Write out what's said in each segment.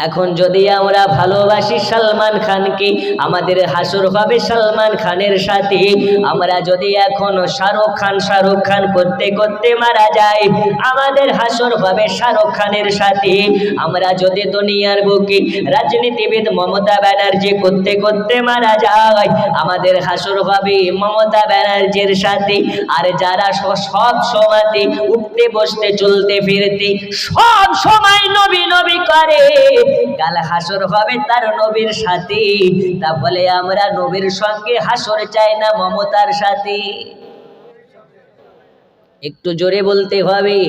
এখন যদি আমরা ভালোবাসি সালমান খানকে, আমাদের হাসর হবে সালমান খানের সাথে। আমরা যদি এখন শাহরুখ খান করতে করতে মারা যাই, আমাদের হাসর হবে শাহরুখ খানের সাথে। আমরা যদি দুনিয়ার বুকে রাজনীতিবিদ মমতা ব্যানার্জি করতে করতে মারা যায়, আমাদের হাসর হবে মমতা ব্যানার্জির সাথে। আর যারা সব সময়তে উঠতে বসতে চলতে ফিরতে সব সময় নবী নবী করে, কাল হাসর হবে তার নবীর সাথে। তা বলে আমরা নবীর সঙ্গে হাসর চাই না মমতার সাথে? একটু জোরে বলতে হবে।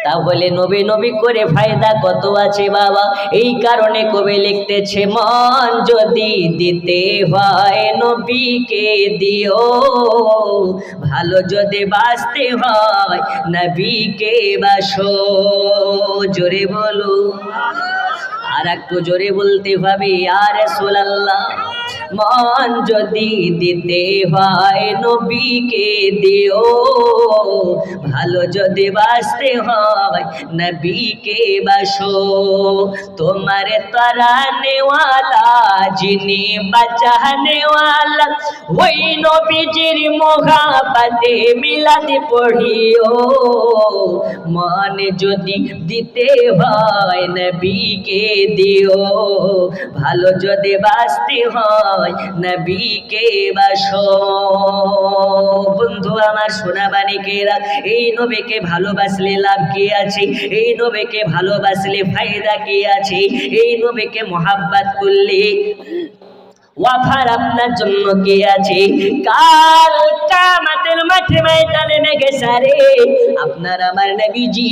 তাহলে নবী নবী করে ফায়দা কত আছে বাবা? এই কারণে কবি লিখতেছে, মন যদি দিতে হয় নবীকে দিও, ভালো যদি বাঁচতে হয় নবীকে বাসো। জোরে বলো, আর একটু জোরে বলতে হবে, ইয়া রাসূলুল্লাহ। মন যদি দিতে হয় নবীকে দিও, ভালো যদি বাঁচতে হয় নবীকে বাসো। তোমার তারানেওয়ালা যিনি বাঁচানেওয়ালা, ওই নবীজির মোহাব্বতে মিলাদ পড়িও। মন যদি দিতে হয় নবীকে দিও, ভালো যদি বাঁচতে হয় নবীকে বাসো। বন্ধু আমার সোনাবানিকেরা, এই নবীকে ভালোবাসলে লাভ কি আছে? এই নবীকে ভালোবাসলে ফায়দা কি আছে? এই নবীকে মোহাব্বত করলে ওয়াফার আপনার জন্য কি আছে? কাল কিয়ামতের মাঠে ময়দানে মেঘেসারে আপনার আমার নবীজি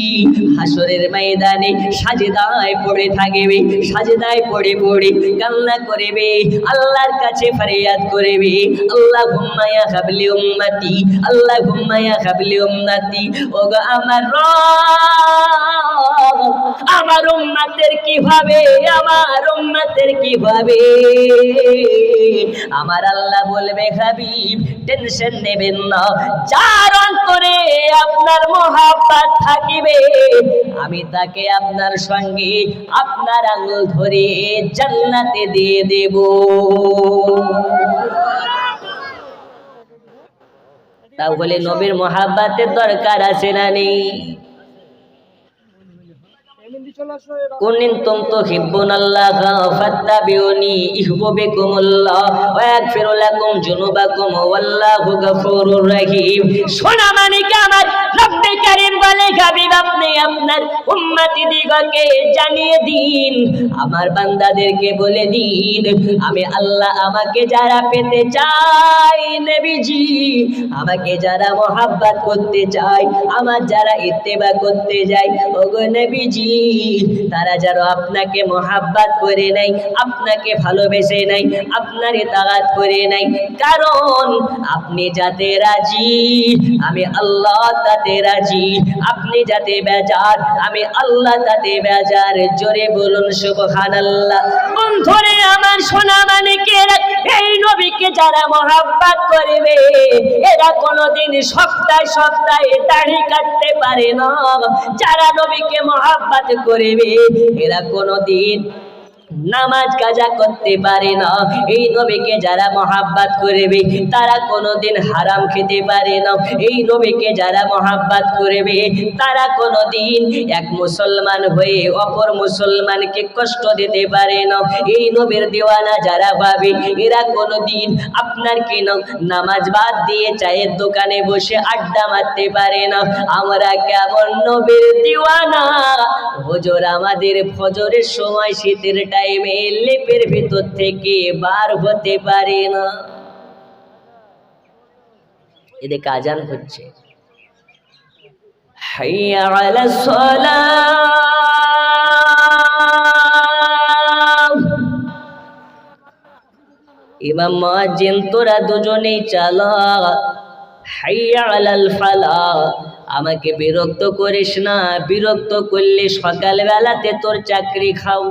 হাসরের ময়দানে সাজদায় পড়ে থাকবে। সাজদায় পড়ে পড়ে কান্না করবে, আল্লাহর কাছে ফরিয়াদ করবে, আল্লাহুম্মা ইয়া হাবলি উম্মতি, আল্লাহুম্মা ইয়া হাবলি উম্মতি। ওগো আমার রব, আমার উম্মতের কি হবে? আমার উম্মতের কি হবে? আমার আল্লাহ বলবে, হাবিব টেনশন নেবেন না, যার অন্তরে আপনার মোহাব্বত থাকিবে আমি তাকে আপনার সঙ্গে আপনার আঙ্গুল ধরে জান্নাতে দিয়ে দেব। তাহলে নবীর মোহাব্বতের দরকার আছে না নেই? কুনতুম তুহিব্বুনাল্লাহা ফাত্তাবিউনি ইউহিব্বুকুমুল্লাহ ওয়া ইয়াগফিরু লাকুম যুনুবাকুম ওয়াল্লাহু গফুরুর রহিম। সোনা মানিক আমার রব্বে কারীম বলে, হাবিব আপনি আপনার উম্মতিদিগকে জানিয়ে দিন, আমার বান্দাদেরকে বলে দিন, আমি আল্লাহ আমাকে যারা পেতে চায় নবীজি, আমাকে যারা মোহাব্বত করতে চায়, আমার যারা ইত্তেবা করতে যায়, ওগো নবীজি তারা যারা আপনাকে মোহাব্বত করে নাই, আপনাকে ভালোবেসে নাই, আপনার ইতাআত করে নাই, কারণ আপনি যাতে রাজি আমি আল্লাহ তাতে রাজি, আপনি যাতে বেজার আমি আল্লাহ তাতে বেজার। জোরে বলুন সুবহানাল্লাহ। বন্ধুরে আমার সোনা মানিকেরা, এই নবীকে যারা মোহাব্বত করবে এরা কোনোদিন সপ্তাহে সপ্তাহে দাড়ি কাটতে পারে না। যারা নবীকে মোহাব্বত করবে এরা কোনোদিন নামাজ কাজা করতে পারে না। এই নবীকে যারা মোহাব্বত করবে তারা কোনোদিন হারাম খেতে পারে না। এই নবীকে যারা মোহাব্বত করবে তারা কোনোদিন এক মুসলমান হয়ে অপর মুসলমানকে কষ্ট দিতে পারে না। এই নবীর দিওয়ানা যারা ভাবে এরা কোনোদিন আপনার কেন নামাজ বাদ দিয়ে চায়ের দোকানে বসে আড্ডা মারতে পারে না। আমরা কেমন নবীর দিওয়ানা, হুজুর আমাদের ফজরের সময় শীতের টাইমে লেপের ভিতর থেকে বার হতে পারে না। এদিকে আজান হচ্ছে, হাইয়া আলাস সালাহ। ইমাম মুয়াজ্জিন তোরা দুজনেই চালা, হাইয়া আলাল ফালাহ। আমাকে বিরক্ত করিস না, বিরক্ত করলে সকাল বেলাতে তোর চাকরি খাও।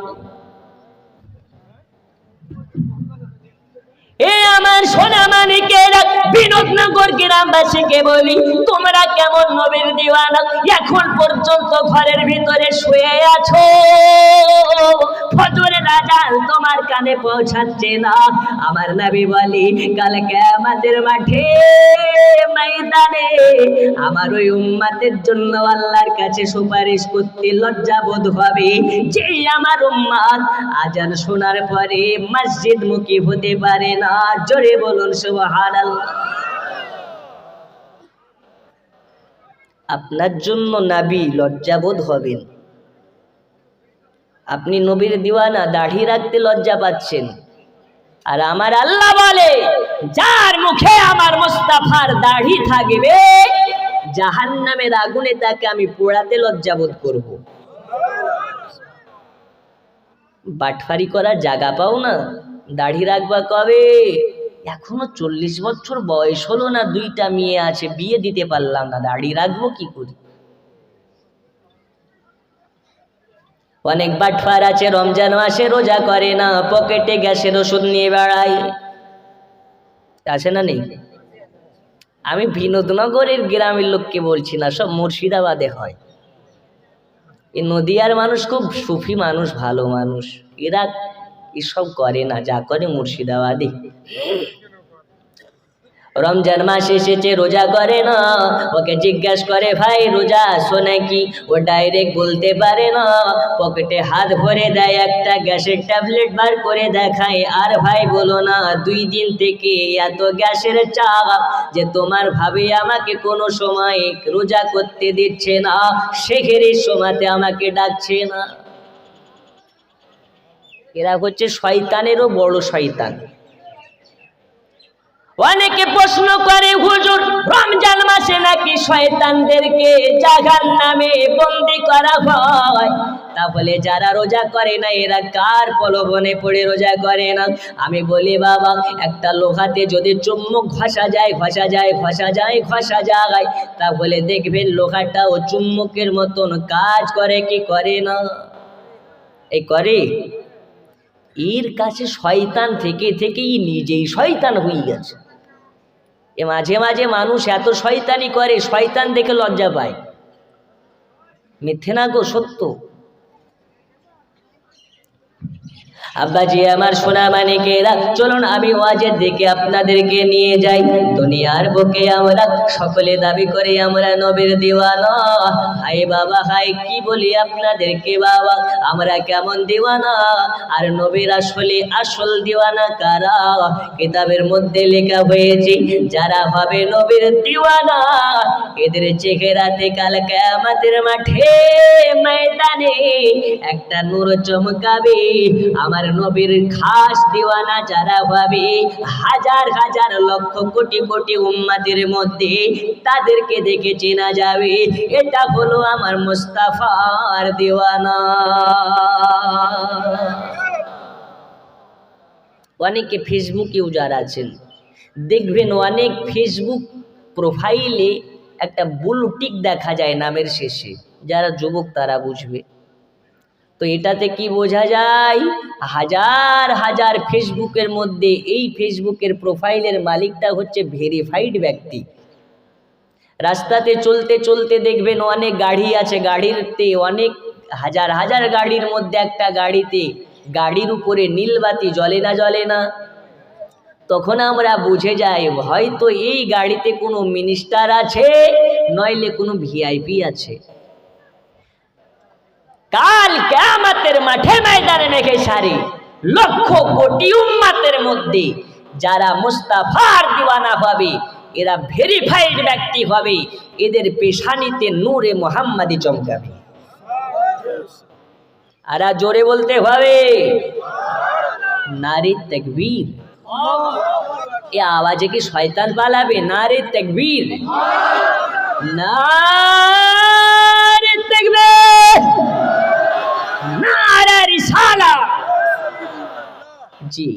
এ আমার সোনা মানিকেরা, বিনোদনগর গ্রামবাসীকে বলি, তোমরা কেমন নবীর দিওয়ানা? এখন পর্যন্ত ঘরের ভিতরে শুয়ে আছো, কানে পৌঁছাচ্ছে না। আমার নবী বলে কাল কিয়ামতের মাঠে ময়দানে আমার ওই উম্মতের জন্য আল্লাহর কাছে সুপারিশ করতে লজ্জা বোধ হবে যে আমার উম্মত আজান শোনার পরে মসজিদ মুখী হতে পারে না। জোরে বলুন সুবহানাল্লাহ। আপনার জন্য নবী লজ্জাবোধ হবেন। আপনি নবীর দিওয়ানা, দাড়ি রাখতে লজ্জা পাচ্ছেন, আর আমার আল্লাহ বলে যার মুখে আমার মুস্তাফার দাড়ি থাকবে জাহান্নামের আগুনে তাকে আমি পোড়াতে লজ্জাবোধ করব। বাটফারি করার জায়গা পাও না, দাড়ি রাখবা কবে? এখনো 40 বছর বয়স হলো না, 2টা মেয়ে আছে, বিয়ে দিতে পারলাম না, দাড়ি রাখবো কি করি? অনেক বাটফার আছে রমজান মাসে রোজা করে না, পকেটে গ্যাসের ওষুধ নিয়ে বেড়ায়, আছে না নেই? আমি বিনোদনগরের গ্রামের লোককে বলছি না, সব মুর্শিদাবাদে হয়। এই নদিয়ার মানুষ খুব সুফি মানুষ, ভালো মানুষ, এরা এসব করে না, যা করে মুর্শিদাবাদে। রমজান মাস এসেছে রোজা করে না, ওকে জিজ্ঞেস করে ভাই রোজা আছো নাকি, ও ডাইরেক্ট বলতে পারে না, পকেটে হাত ভরে দেয়, একটা গ্যাসের ট্যাবলেট বার করে দেখায়, আর ভাই বলো না 2 দিন থেকে এত গ্যাসের চাপ যে তোমার ভাবে আমাকে কোনো সময় রোজা করতে দিচ্ছে না, সেহেরির সময়তে আমাকে ডাকছে না। এরা হচ্ছে শয়তানেরও বড় শয়তান। অনেকে প্রশ্ন করে হুজুর রমজান মাসে নাকি শয়তানদেরকে জাহান্নামে বন্দী করা হয়, তাহলে যারা রোজা করে না এরা কার প্রলোভনে পড়ে রোজা করে না? আমি বলি বাবা, একটা লোহাতে যদি চুম্বক ঘষা যায় তাহলে দেখবেন লোহাটাও চুম্বকের মতন কাজ করে কি করে না? এই করে। এর কাছে শয়তান থেকে থেকেই নিজেই শয়তান হয়ে গেছে। এ মাঝে মাঝে মানুষ এত শয়তানি করে, শয়তান দেখে লজ্জা পায়। মিথ্যে না গো, সত্য। আব্বাজি আমার সোনা মানিকেরা, চলুন আমি ওয়াজের দিকে আপনাদেরকে নিয়ে যাই। দুনিয়ার বুকে আমরা সকলে দাবি করি আমরা নবীর দিওয়ানা। হাই বাবা হাই, কি বলি আপনাদেরকে বাবা, আমরা কেমন দিওয়ানা, আর নবীর আসল দিওয়ানা কারা? কিতাবের মধ্যে লেখা হয়েছে যারা হবে নবীর দিওয়ানা এদের চেহারাতে কাল কিয়ামতের মাঠে ময়দানে একটা নূর চমকাবে। আমার নবীর খাস দিওয়ানা যারা হবে, হাজার হাজার লক্ষ কোটি কোটি উম্মতের মধ্যে তাদেরকে দেখে চেনা যাবে এটা হলো আমার মুস্তাফার দিওয়ানা। অনেকে ফেসবুক ইউজার আছেন, দেখবেন অনেক ফেসবুক প্রোফাইলে একটা ব্লু টিক দেখা যায় নামের শেষে, যারা যুবক তারা বুঝবে। তো এটাতে কি বোঝা যায়? হাজার হাজার ফেসবুকের মধ্যে এই ফেসবুকের প্রোফাইলের মালিকটা হচ্ছে ভেরিফাইড ব্যক্তি। রাস্তাতে চলতে চলতে দেখবেন অনেক গাড়ি আছে, গাড়িতে অনেক হাজার হাজার গাড়ির মধ্যে একটা গাড়িতে গাড়ির উপরে নীলবাতি জ্বলে না, তখন আমরা বুঝে যাই হয়তো এই গাড়িতে কোনো মিনিস্টার আছে, নইলে কোনো ভিআইপি আছে। কাল কিয়ামতের মাঠে ময়দানে মেঘে সারি লক্ষ কোটি উম্মতের মধ্যে যারা মুস্তাফার দিওয়ানা হবে, এরা ভেরিফাইড ব্যক্তি হবে, এদের পেশানিতে নূরে মুহাম্মাদি চমকাবে। আর জোরে বলতে হবে নারে তাকবীর। এ আওয়াজে কি শয়তান পালাবে? নারে তাকবীর, নারে তাকবীর, নারে রিসালা। জি,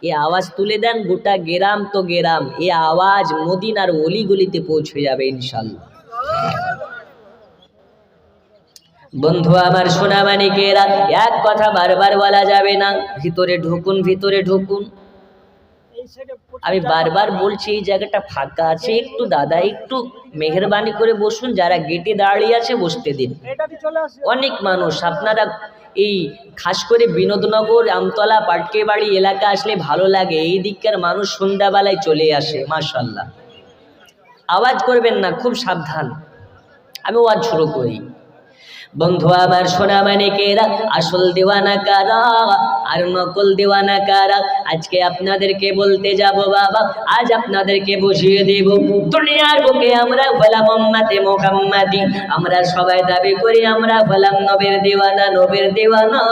এ আওয়াজ তুলে দেন গোটা গেরাম তো গেরাম, এ আওয়াজ মদিনার অলিগলিতে পৌঁছে যাবে ইনশাআল্লাহ। বন্ধু আমার সোনা মানিকেরা, এক কথা বারবার বলা যাবে না, ভিতরে ঢুকুন, ভিতরে ঢুকুন। আমি বারবার বলছি এই জায়গাটা ফাঁকা আছে, একটু দাদা একটু মেহেরবানি করে বসুন, যারা গেটে দাঁড়িয়ে আছে বসতে দিন। অনেক মানুষ আপনারা এই খাস করে বিনোদনগর, আমতলা, পাটকে বাড়ি এলাকা আসলে ভালো লাগে, এই দিককার মানুষ সন্ধ্যাবেলায় চলে আসে। মাশাআল্লাহ, আওয়াজ করবেন না, খুব সাবধান। আমি ওয়াজ শুরু করি। বন্ধু আমার সোনা মানিকেরা, আসল দেওয়ানা কারা আর নকল দেওয়ানা কারা, আজকে আপনাদেরকে বলতে যাব বাবা। আজ আপনাদেরকে বুঝিয়ে দেব, দুনিয়ার বুকে আমরা হলাম উম্মতে মুহাম্মাদি, আমরা সবাই দাবি করি আমরা হলাম নবীর দেওয়ানা, নবীর দেওয়ানা,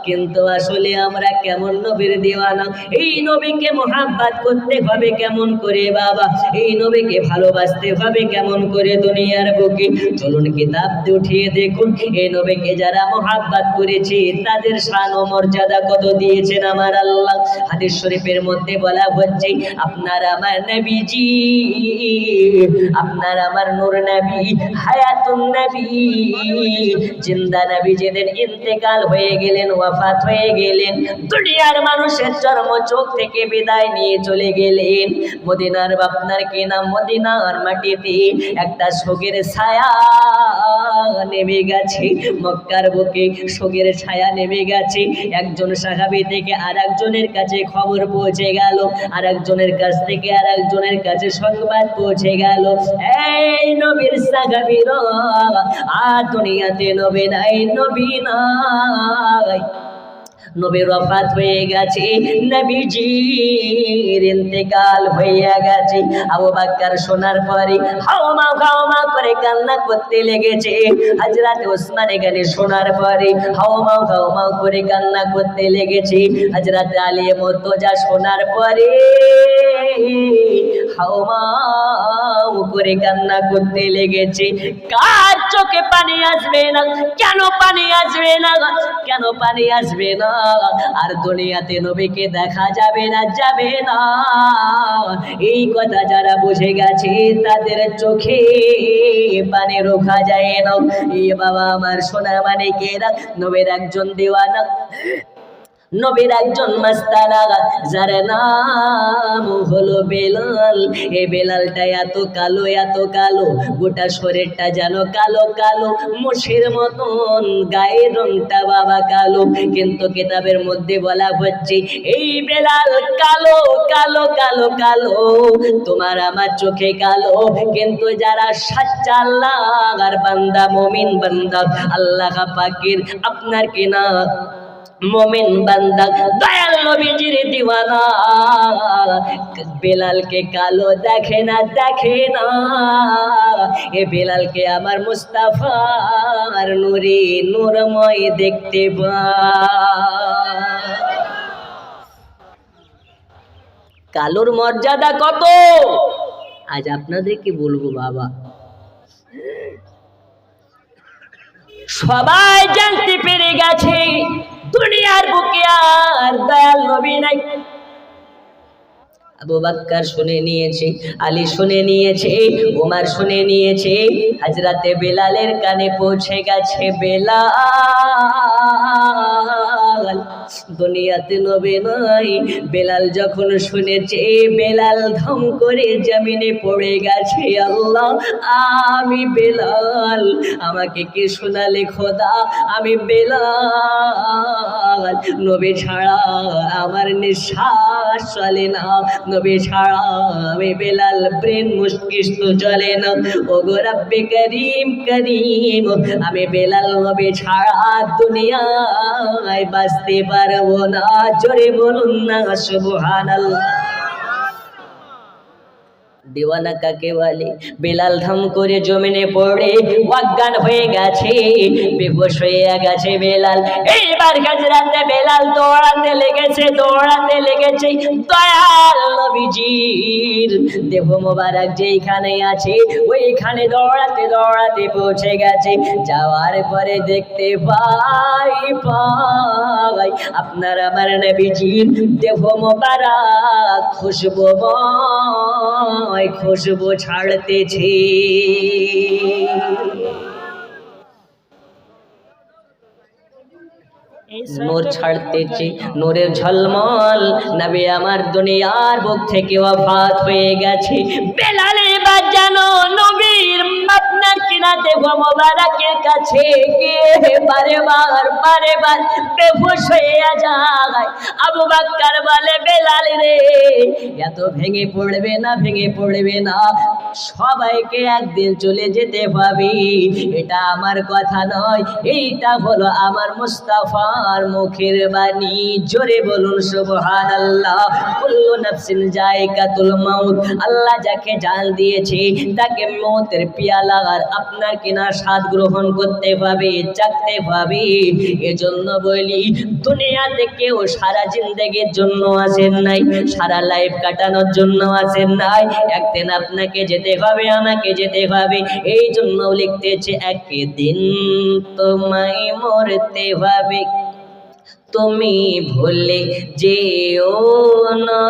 কিন্তু আসলে আমরা কেমন নবীর দেওয়ানা? এই নবীকে মোহাব্বত করতে হবে কেমন করে বাবা? এই নবীকে ভালোবাসতে হবে কেমন করে দুনিয়ার বুকে? চলুন কিতাব উঠিয়ে দেখুন, এই নবীকে যারা মোহাব্বত করেছে তাদের শান ও মর্যাদা কত দিয়েছেন আমার আল্লাহ। হাদিস শরীফের মধ্যে বলা হচ্ছে, আপনার আমার নবীজি, আপনার আমার নূর নবী, হায়াতুন নবী, জিন্দা নবী যেদিন ইন্তেকাল হয়ে গেলেন, ওয়াফাত হয়ে গেলেন, দুনিয়ার মানুষের চর্ম চোখ থেকে বিদায় নিয়ে চলে গেলেন, মদিনার আপনার কি নাম, মদিনার মাটিতে একটা শোকের ছায়া নেমে গেছে। মক্কার বুকে শোকের ছায়া নেমে গেছে। একজন সাহাবী থেকে আর একজনের কাছে খবর পৌঁছে গেল, আর একজনের কাছ থেকে আর একজনের কাছে সংবাদ পৌঁছে গেল, এই নবীর সাহাবীরা, আর দুনিয়াতে নবী নাই, নবী নাই, নবীর ওয়াফাত হয়ে গেছে, নবীজির ইন্তেকাল হয়ে গেছে। আবু বকর শোনার পরে হাওমা করে কান্না করতে লেগেছে। হযরত ওসমান গনি শোনার পরে হাওমা করে কান্না করতে লেগেছে। হযরত আলী মুর্তজা শোনার পরে হাওমা করে কান্না করতে লেগেছে। কার চোখে পানি আসবে না? কেন পানি আসবে না? কেন পানি আসবে না? আর দুনিয়াতে নবীকে দেখা যাবে না, যাবে না। এই কথা যারা বুঝে গেছে তাদের চোখে পানি রোখা যায় না। এ বাবা আমার সোনা মানিকেরা, নবীর একজন দেওয়ানা, নবীর একজন মাস্তানা, যার নাম হলো বেলাল। এই বেলালটা এত কালো, এত কালো, গোটা শরীরটা যেন কালো কালো, মোষের মতন, গায়ের রংটা বাবা কালো, কিন্তু কিতাবের মধ্যে বলা হচ্ছে এই বেলাল কালো কালো কালো কালো, তোমার আমার চোখে কালো, কিন্তু যারা সাচ্চা আল্লাহর বান্দা, মুমিন বান্দা, আল্লাহ পাকের আপনার কিনা মোমিন বান্দা, দয়াল নবীজির দিওয়ানা, বেলালকে কালো দেখে না, দেখে না। এ বেলালকে আমার মুস্তাফার নূরে নূরময় দেখতে পায়। কালোর মর্যাদা কত আজ আপনাদেরকে বলবো বাবা। সবাই জানতে পেরে গেছে দুনিয়ার বুকে আর দয়াল নবী নাই। আবু বকর শুনে নিয়েছে, আলী শুনে নিয়েছে, ওমর শুনে নিয়েছে, হযরতে বেলালের কানে পৌঁছে গেছে, বেলাল দুনিয়াতে নবী নাই। বেলাল যখন শুনেছে, বেলাল ধম করে জমিনে পড়ে গেছে, আল্লাহ আমি বেলাল, আমাকে কে শোনালে খোদা, আমি বেলাল, নবী ছাড়া আমার নিঃশ্বাস চলে না, নবী ছাড়া আমি বেলাল ব্রেন মস্তিষ্ক চলে না। ওগো রব্বে করিম করিম, আমি বেলাল নবী ছাড়া দুনিয়ায় বাঁচতে পারবো না। জোরে বলুন না সুবহানাল্লাহ। দিওয়ানা কাকে বলে? বেলাল ধম করে জমিনে পড়ে অজ্ঞান হয়ে গেছে, বেহুশ হয়ে গেছে বেলাল। এইবার হযরতে বেলাল দৌড়াতে লেগেছে, দৌড়াতে লেগেছে দয়াল নবীজির দেহ মোবারক যেখানে আছে ওইখানে দৌড়াতে দৌড়াতে পৌঁছে গেছে। যাওয়ার পরে দেখতে পাই আপনার আমার নবীজির দেহ মোবারক খুশবুময় খুশবু ছাড়তেছে। নূর ছাড়তেছে, নূরের ঝলমল। নবী আমার দুনিয়ার বুক থেকে ওয়াফাত হয়ে গেছে। বেলালে বাজানো নবীর আপনার কিনা দেহ মোবারকের কাছে গিয়ে বারেবার বেহুশ হয়ে যায়। আবু বকর বলে, বেলাল রে, এত ভেঙে পড়বে না, সবাইকে একদিন চলে যেতে পাবি। এটা আমার কথা নয়, এইটা হলো আমার মুস্তাফার মুখের বাণী। জোরে বলুন সুবহানাল্লাহ। কুল্লু নাফসিন যায়কাতুল মাউত। আল্লাহ যাকে জান দিয়েছে তাকে মৌতের পিয়ালার আপনার কিনা স্বাদ গ্রহণ করতে পাবে, চাকতে পাবে। এজন্য বলি, দুনিয়াতে কেউ সারা জিন্দেগির জন্য আসেন নাই, সারা লাইফ কাটানোর জন্য আসেন নাই। একদিন আপনাকে যেতে হবে, আমাকে যেতে হবে। এই জন্য লিখতেছে, একদিন তোমায় মরতে হবে, তুমি ভুলে যেও না।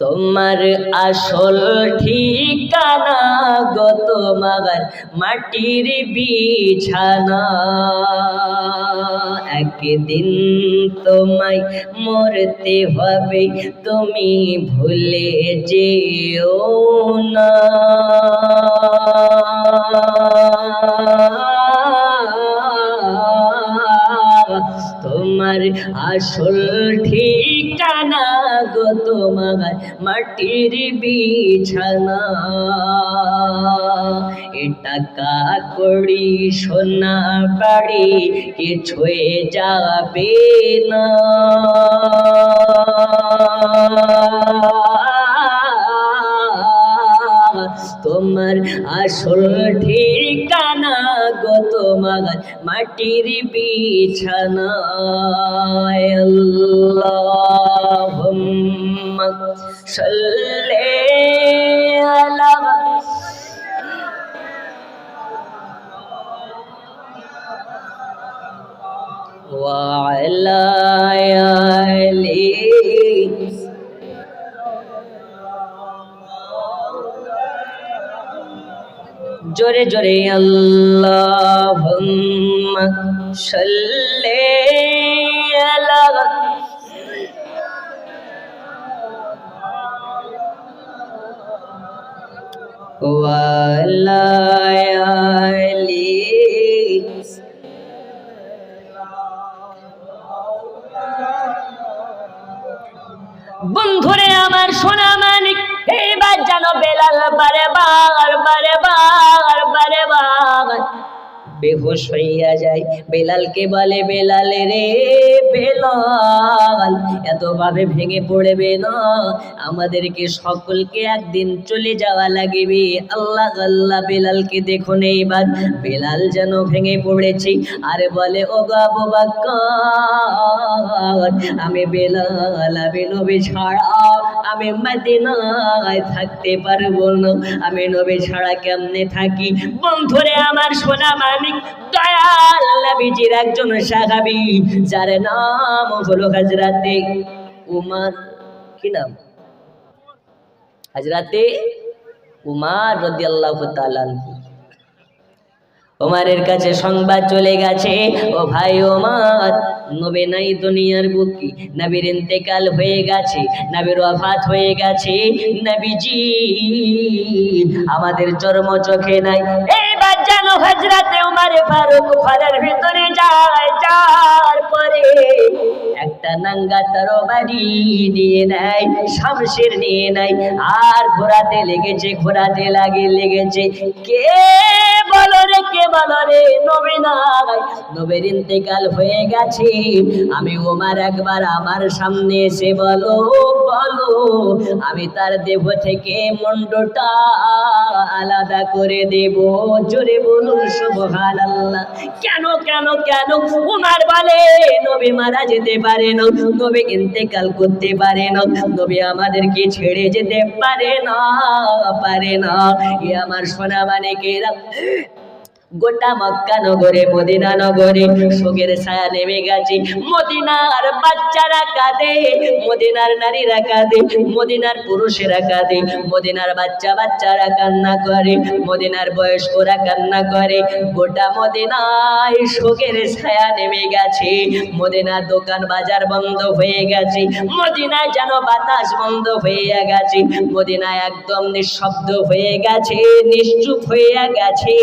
তোমার আসল ঠিকানা গো তোমার মাটির বিছানা। একদিন তোমায় মরতে হবে, তুমি ভুলে যেও না। তোমার আসল ঠিকানা গো তোমার মাটির বিছানা। এ টাকা কড়ি সোনা বাড়ি কিছুই যাবে না। তোমার আসল ঠিকানা গো তোমার মাটির বিছানা। আল্লাহুম্মা সাল্লি আলা ওয়া আলা আলি। জোরে জোরে আল্লাহুম্মা সাল্লি আলা ওয়া আলা আলি। বন্ধুরে আমার সোনা মানিক, এইবার যেন বেলাল বারে বেহুশ হইয়া যায়। বেলালকে বলে, বেলাল রে বেলাল, এতভাবে ভেঙে পড়বে না, আমাদেরকে সকলকে একদিন চলে যাওয়া লাগবে। আল্লাহ আল্লাহ, বেলালকে দেখুন এইবার। বেলাল যেন ভেঙে পড়েছে, আরে বলে, ও গো আবু বকর, আমি বেলাল, আমি নবী ছাড়া আমি মদিনায় থাকতে পারবো না। আমি নবী ছাড়া কেমনে থাকি? বন্ধুরে আমার সোনা মানিক, দয়াল নবীজির একজন সাহাবী, যার নাম হলো হযরতে উমর। কি নাম? হযরতে উমর রাদিয়াল্লাহু তাআলা। ওমরের কাছে সংবাদ চলে গেছে, ও ভাই ওমর, নবী নাই দুনিয়ার বুকে, নবীর ইন্তেকাল হয়ে গেছে, নবীর ওয়াফাত হয়ে গেছে। নবীজি আমাদের চর্ম চোখে নাই। এইবার জানো হযরতে উমর ফারুক ঘরের ভিতরে যায়, যার পরে একটা নাঙ্গা তরবারি নিয়ে নেয়, শামশির নিয়ে নেয়, আর ঘোরাতে লেগেছে। কে বলো রে, কে বলো রে, নবী নাই, নবীর ইন্তেকাল হয়ে গেছে। আমি ওমর একবার আমার সামনে এসে বলো, আমি তার দেহ থেকে মুন্ডটা আলাদা করে দেব। জোরে বলুন সুবহানাল্লাহ। কেন উমর বলে, নবী মারা যেতে পারে না, নবী ইন্তেকাল করতে পারে না, নবী আমাদেরকে ছেড়ে যেতে পারে না। এ আমার সোনা মানিকেরা, গোটা মক্কা নগরে মদিনা নগরে শোকের ছায়া নেমে গেছে। মদিনার বাচ্চারা কাঁদে, মদিনার নারীরা কাঁদে, মদিনার পুরুষেরা কাঁদে, মদিনার বাচ্চারা কান্না করে, মদিনার বয়স্করা কান্না করে। গোটা মদিনায় শোকের ছায়া নেমে গেছে। মদিনার দোকান বাজার বন্ধ হয়ে গেছে, মদিনায় যেন বাতাস বন্ধ হয়ে গেছে, মদিনায় একদম নিঃশব্দ হয়ে গেছে, নিশ্চুপ হয়ে গেছে।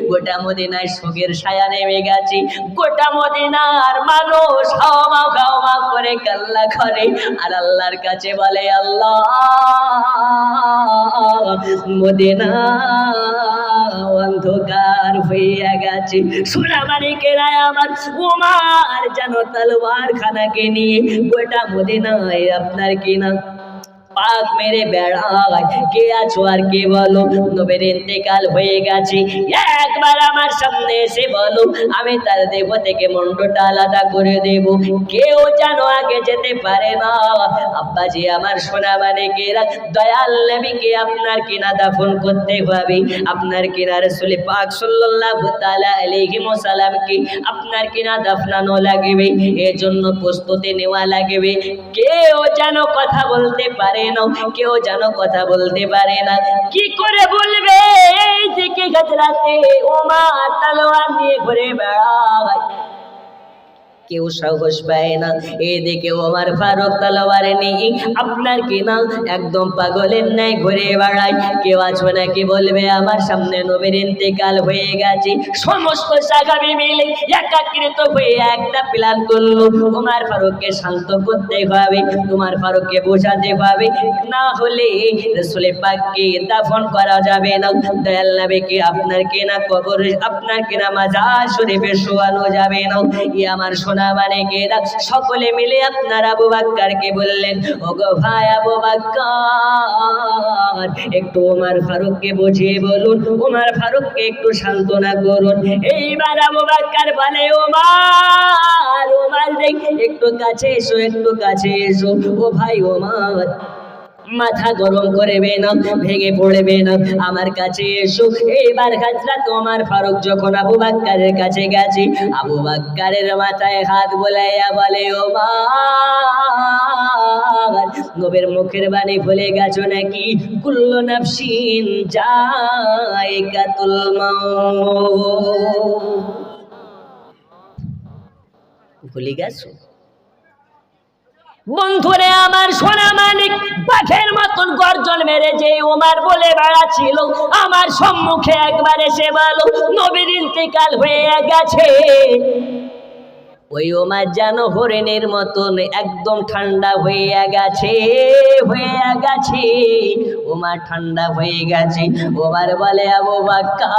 গোটা মদিনায় শোকের ছায়া নেমে গেছে। গোটা মদিনার মানুষ হাওয়া হাওয়া করে কান্না করে আর আল্লাহর কাছে বলে, আল্লাহ মদিনা অন্ধকার হয়ে গেছে। সোনামানিকেরা আমার, ওমর যেন তলোয়ার খানাকে নিয়ে গোটা মদিনায় আপনার কিনা পাক মেরে বেড়ায়। কে আছো আর কে বলো, নবীর ইন্তেকাল হয়ে গেছে, একবার আমার সামনে এসে বলো, আমি তার দেহ থেকে মুন্ডটা আলাদা করে দেব। কেউ যেন আগে যেতে পারে না। আব্বাজি আমার সোনামানিকেরা, দয়াল নবীকে আপনার কিনা দাফন করতে হবে, আপনার কিনা রাসূল পাক সাল্লাল্লাহু তাআলা আলাইহি ওয়াসাল্লামকে আপনার কিনা দাফনানো লাগবে, এর জন্য প্রস্তুতি নেওয়া লাগবে। কেউ যেন কথা বলতে পারে না, কেউ যেন কথা বলতে পারে না। কি করে বলবে? এই দিকে গাজরাতে ওমর তলোয়ার নিয়ে ঘুরে বেড়ায়, কেউ সাহস পায় না। এদিকে ওমর ফারুক তলোয়ার নিয়ে আপনার কিনা একদম পাগলের ন্যায় ঘুরে বেড়ায়। কেউ আছো নাকি বলবে আমার সামনে নবীর ইন্তেকাল হয়ে গেছে? সমস্ত সাহাবী মিলে একাকৃত হয়ে একটা প্ল্যান করলো, ওমর ফারুককে শান্ত করতে হবে, ওমর ফারুককে বোঝাতে হবে, না হলে রাসূল পাককে দাফন করা যাবে না, দয়াল নবীকে আপনার কিনা কবর, আপনার কিনা মাজার শরীফে শোয়ানো যাবে না। ই আমার সোনামানিকেরা, সকলে মিলে আপনার আবু বকরকে বললেন, ওগো ভাই আবু বকর, একটু ওমর ফারুককে বুঝিয়ে বলুন, ওমর ফারুককে একটু সান্ত্বনা করুন। এইবার আবু বকর বলে, ওমর একটু কাছে এসো, একটু কাছে এসো। ও ভাই ওমর, মাথা গরম করবে না, ভেঙে পড়বে না, আমার কাছে এসো। এইবার হযরত ওমর ফারুক যখন আবু বকরের কাছে গেছে, আবু বকরের মাথায় হাত বুলাইয়া বলে, ওমর, নবীর মুখের বাণী ভুলে গেছো নাকি? কুল্লু নাফসিন যায়কাতুল মাউত, ভুলে গেছো? বন্ধুরে আমার, সোনামানিক বাঘের মতন গর্জন মেরে যে ওমর বলে বেড়াচ্ছিল, আমার সম্মুখে একবার এসে বলো নবীর ইন্তেকাল হয়ে গেছে। ওই ওমর যেন হরিণের মতন একদম ঠান্ডা হয়ে গেছে, হয়ে গেছে। ওমর ঠান্ডা হয়ে গেছে। ওমর বলে, আবু বকর,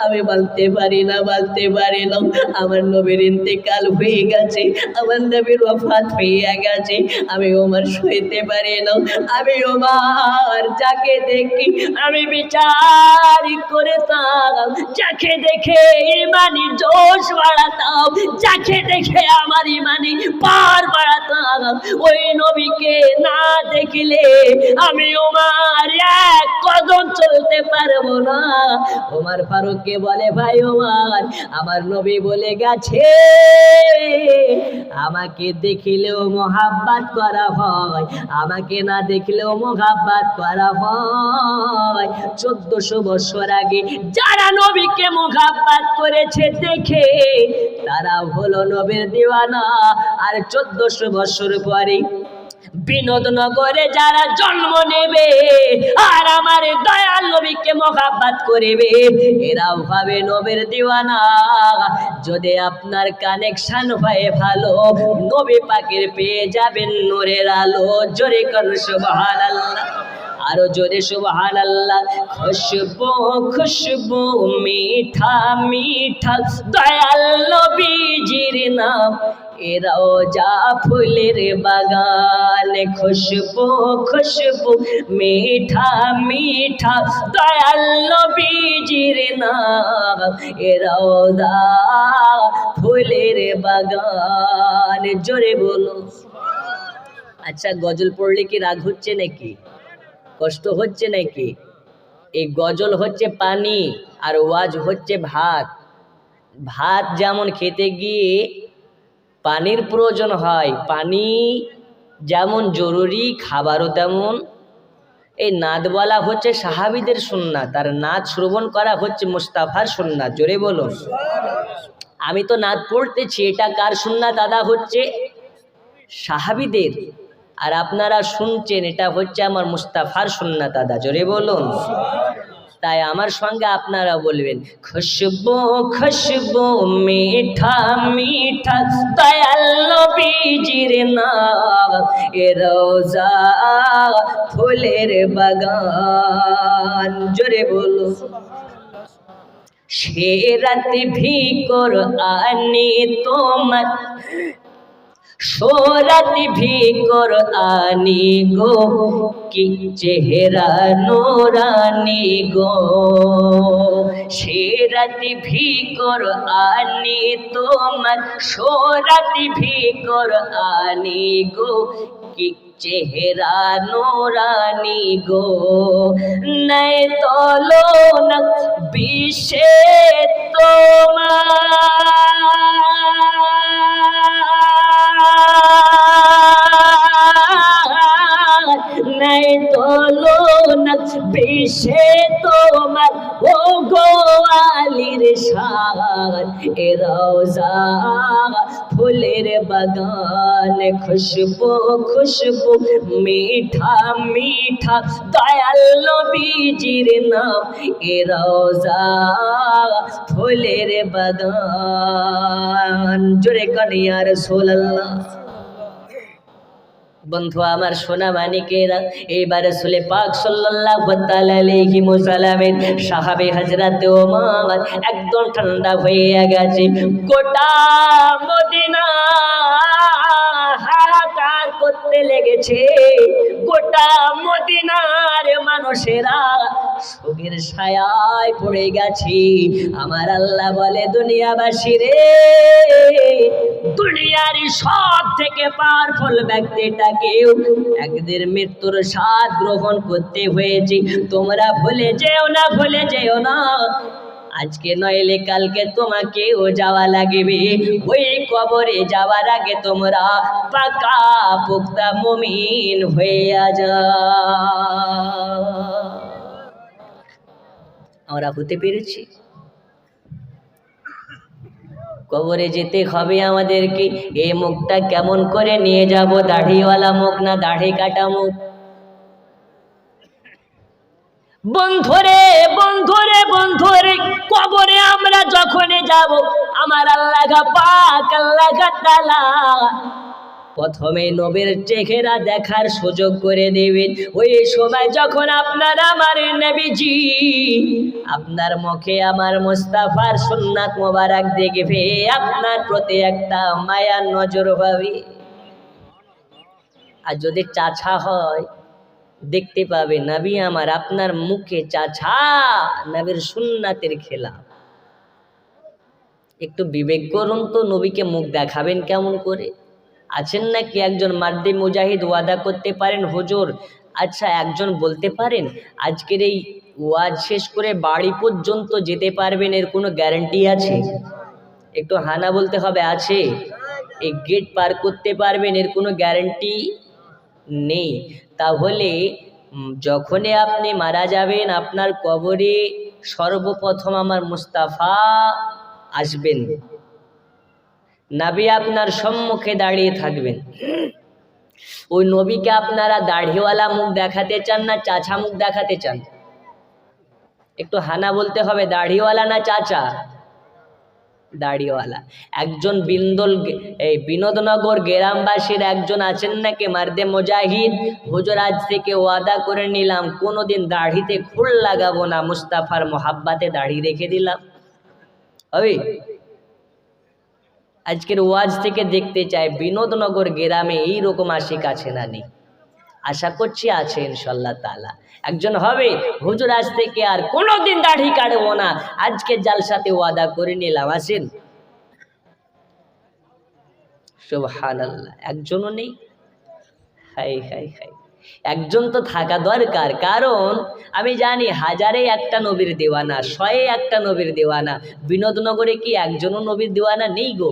আমি বলতে পারি না, বলতে পারি না, আমার নবীর ইন্তেকাল হয়ে গেছে, আমার নবীর ওফাত হয়ে গেছে, আমি ওমর সইতে পারি না। আমি ওমর যাকে দেখি আমি বিচার করতাম, যাকে দেখে ইমানি জোশ বাড়াতাম, যাকে দেখে আমার ইমানি পার বাড়াতাম, ওই নবীকে না দেখলে আমি ওমর এক কদম চলতে পারবো না। ওমর ফারুককে বলে, ভাই ওমর, আমার নবী বলে গেছে আমাকে দেখিলেও মোহাব্বত করা হয়, আমাকে না দেখলেও মোহাব্বত করা হয়। 1400 বছর আগে যারা নবীকে মোহাব্বত করেছে দেখে, তারা হলো নবীর দিওয়ানা। আর 1400 বছর পরে বিনোদনগরে যারা জন্ম নেবে আর আমার দয়াল নবীকে মোহাব্বত করবে, এরাও হবে নবীর দিওয়ানা। যদি আপনার কানেকশন হয় ভালো, নবী পাকের পেয়ে যাবেন নূরের আলো। জোরে করুন সুবহানাল্লাহ, আরো জোরে সুবহানাল্লাহ। খুশবু খুশবু মিঠা মিঠা দয়াল নবীজির নাম, এ রওজা ফুলের বাগান। খুশবু খুশবু মিঠা মিঠা দয়াল নবীজির নাম, এ রওজা ফুলের বাগান। জোরে বলো। আচ্ছা, গজল পড়লে কি রাগ হচ্ছে নাকি? কষ্ট হচ্ছে নাকি? এই গজল হচ্ছে পানি আর ওয়াজ হচ্ছে ভাত। ভাত যেমন খেতে গিয়ে পানির প্রয়োজন হয়, পানি যেমন জরুরি, খাবারও তেমন। এই নাদ বলা হচ্ছে সাহাবীদের সুন্নাত, আর নাদ শ্রবণ করা হচ্ছে মুস্তাফার সুন্নাত। জোরে বলুন। আমি তো নাদ পড়তেছি, এটা কার সুন্নাত আদা হচ্ছে? সাহাবীদের। আর আপনারা শুনছেন, এটা হচ্ছে আমার মুস্তাফার সুন্নাত আদা। জোরে বলুন। তাই আমার সঙ্গে আপনারা বলবেন, খুশবু খুশবু মিঠা মিঠা দয়াল নবীজির নাম, এ রোজা ফুলের বাগান। জোরে বলো। সে রাতে ভি কোরআনি তোমার, সোরাতি ভি কোরআনি গো, কি চেহারা নুরানি গো। সেরাতি ভি কোরআনি তোমার, সোরাতি ভি কোরআনি গো, কি চেহারা নুরানি গো। নাই তলো না বিষে তোমার, নাই তলো না বিষে তোমার, ও গোয়ালির শান, এ রোজা ফুলের বাগান। খুশবু খুশবু মিঠা মিঠা দয়াল নবীজির নাম, এ রোজা ফুলের বাগান। জোরে কান ইয়া রাসূলুল্লাহ। বন্ধু আমার, সোনা মানিকেরা, এইবার রাসূল পাক সাল্লাল্লাহু তাআলা আলাইহি ওয়াসাল্লামের সাহাবী হযরত ওমর একদম ঠান্ডা হয়ে গেছে। গোটা মদিনা হাহাকার করতে লেগেছে। গোটা মদিনার মানুষেরা শোকের ছায়ায় পড়ে গেছে। আমার আল্লাহ বলে, দুনিয়াবাসী রে, দুনিয়ার সব থেকে পাওয়ারফুল ব্যক্তিটাকেও একদিন মৃত্যুর স্বাদ গ্রহণ করতে হয়েছে। তোমরা ভুলে যেও না, ভুলে যেও না। আজকে নইলে কালকে তোমাকেও যাওয়া লাগবে। ওই কবরে যাওয়ার আগে তোমরা পাকা পোক্তা মুমিন হয়ে যাও। আমরা হতে পেরেছি? কবরে যেতে হবে আমাদেরকে। এই মুখটা কেমন করে নিয়ে যাব? দাড়িওয়ালা মুখ না দাড়ি কাটা মুখ? বন্ধুরে বন্ধুরে বন্ধুরে, কবরে আমরা যখনই যাব, আমার আল্লাহ পাক, আল্লাহ তাআলা প্রথমে নবীর চেহারা দেখার সুযোগ করে দেবেন। ওই সময় যখন আপনার আমার নবীজি আপনার মুখে আমার মুস্তাফার সুন্নাত মোবারক দেখবে, আপনার প্রতি একটা মায়ার নজর হবে। আর যদি চাচা হয়, দেখতে পাবে নবী আমার আপনার মুখে চাচা নবীর সুন্নাতের খেলা। একটু বিবেক করুন তো, নবীকে মুখ দেখাবেন কেমন করে? আছেন নাকি একজন মার্দে মুজাহিদ ওয়াদা করতে পারেন, হুজুর আচ্ছা একজন বলতে পারেন আজকের এই ওয়াজ শেষ করে বাড়ি পর্যন্ত যেতে পারবেন, এর কোনো গ্যারান্টি আছে? একটু হানা বলতে হবে। আছে? এই গেট পার করতে পারবেন, এর কোনো গ্যারান্টি নেই। তাহলে যখনই আপনি মারা যাবেন, আপনার কবরে সর্বপ্রথম আমার মুস্তাফা আসবেন। নবী আপনার সম্মুখে দাঁড়িয়ে থাকবেন। ওই নবীকে আপনারা দাড়িওয়ালা মুখ দেখাতে চান না চাচা মুখ দেখাতে চান? একটু হানা বলতে হবে। দাড়িওয়ালা না চাচা? দাড়িওয়ালা। একজন বিনোদনগর গ্রামবাসীর একজন আছেন নাকি মার্দে মুজাহিদ, হুজুর আজ থেকে ওয়াদা করে নিলাম কোনোদিন দাড়িতে খুল লাগাবো না, মুস্তাফার মোহাব্বাতে দাড়ি রেখে দিলাম। হবে? আজকের ওয়াজ থেকে দেখতে চাই বিনোদনগর গ্রামে এইরকম আশিক আছে না নেই? আশা করছি আছে ইনশাআল্লাহ তাআলা। একজন হবে, হুজুর আজ থেকে আর কোনোদিন দাড়ি কাটবো না, আজকে জালসাতে ওয়াদা করে নিলাম। আসেন? সুবহানাল্লাহ। একজনও নেই? High high high. একজন তো থাকা দরকার, কারণ আমি জানি হাজারে একটা নবীর দেওয়ানা, শয়ে একটা নবীর দেওয়ানা, বিনোদনগরে কি একজনও নবীর দেওয়ানা নেই গো।